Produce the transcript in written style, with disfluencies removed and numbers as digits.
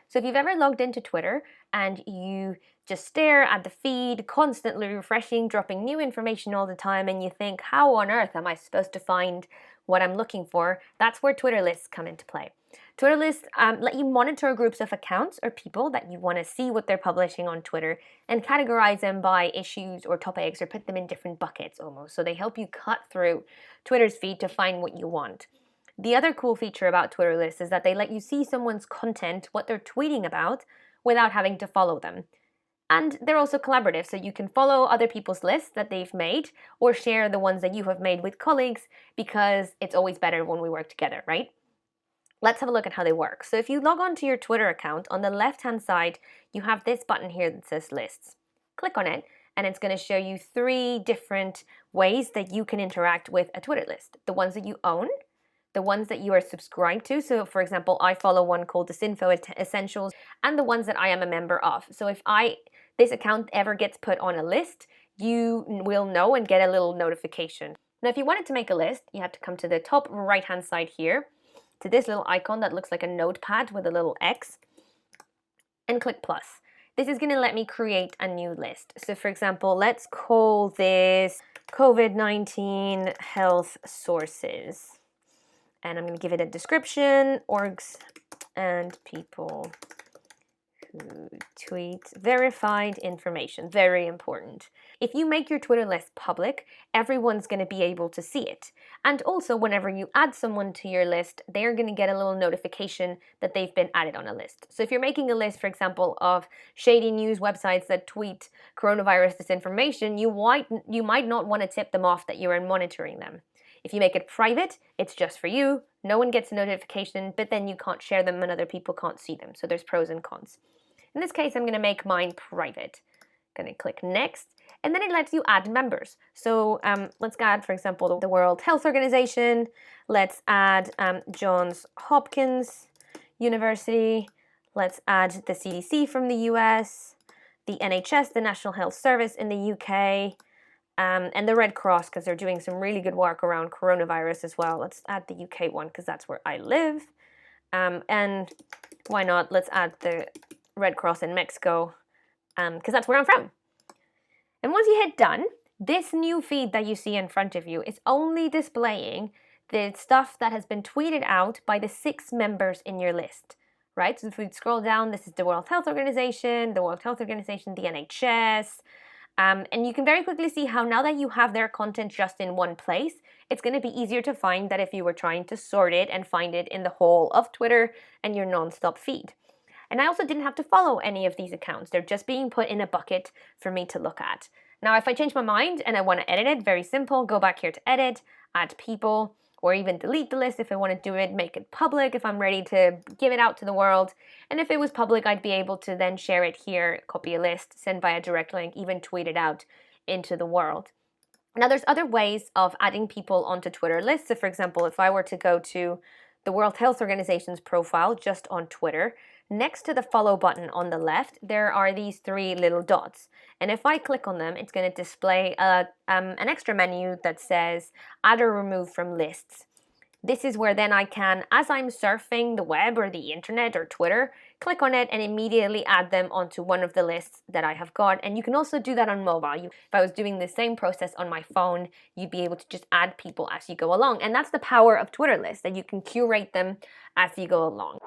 So if you've ever logged into Twitter and you just stare at the feed, constantly refreshing, dropping new information all the time, and you think, how on earth am I supposed to find what I'm looking for? That's where Twitter lists come into play. Twitter lists let you monitor groups of accounts or people that you want to see what they're publishing on Twitter and categorize them by issues or topics or put them in different buckets almost. So they help you cut through Twitter's feed to find what you want. The other cool feature about Twitter lists is that they let you see someone's content, what they're tweeting about, without having to follow them. And they're also collaborative, so you can follow other people's lists that they've made or share the ones that you have made with colleagues, because it's always better when we work together, right? Let's have a look at how they work. So if you log on to your Twitter account, on the left-hand side, you have this button here that says lists. Click on it, and it's going to show you 3 different ways that you can interact with a Twitter list. The ones that you own, the ones that you are subscribed to. So for example, I follow one called Disinfo Essentials, and the ones that I am a member of. So if this account ever gets put on a list, you will know and get a little notification. Now, if you wanted to make a list, you have to come to the top right-hand side here, to this little icon that looks like a notepad with a little X, and click plus. This is going to let me create a new list. So for example, let's call this COVID-19 health sources. And I'm going to give it a description, orgs and people who tweet verified information. Very important. If you make your Twitter list public, everyone's going to be able to see it. And also, whenever you add someone to your list, they're going to get a little notification that they've been added on a list. So if you're making a list, for example, of shady news websites that tweet coronavirus disinformation, you might not want to tip them off that you're monitoring them. If you make it private, it's just for you. No one gets a notification, but then you can't share them and other people can't see them. So there's pros and cons. In this case, I'm going to make mine private. I'm going to click next, and then it lets you add members. So let's add, for example, the World Health Organization. Let's add Johns Hopkins University. Let's add the CDC from the US, the NHS, the National Health Service in the UK, and the Red Cross, because they're doing some really good work around coronavirus as well. Let's add the UK one because that's where I live. And why not? Let's add the Red Cross in Mexico because that's where I'm from. And once you hit done, this new feed that you see in front of you is only displaying the stuff that has been tweeted out by the 6 members in your list, right? So if we scroll down, this is the World Health Organization, the NHS, and you can very quickly see how now that you have their content just in one place, it's going to be easier to find than if you were trying to sort it and find it in the whole of Twitter and your non-stop feed. And I also didn't have to follow any of these accounts. They're just being put in a bucket for me to look at. Now, if I change my mind and I want to edit it, very simple, go back here to edit, add people, or even delete the list if I want to do it, make it public if I'm ready to give it out to the world. And if it was public, I'd be able to then share it here, copy a list, send via direct link, even tweet it out into the world. Now, there's other ways of adding people onto Twitter lists. So for example, if I were to go to the World Health Organization's profile just on Twitter, next to the follow button on the left, there are these 3 little dots. And if I click on them, it's going to display an extra menu that says add or remove from lists. This is where then I can, as I'm surfing the web or the internet or Twitter, click on it and immediately add them onto one of the lists that I have got. And you can also do that on mobile. If I was doing the same process on my phone, you'd be able to just add people as you go along. And that's the power of Twitter lists, that you can curate them as you go along.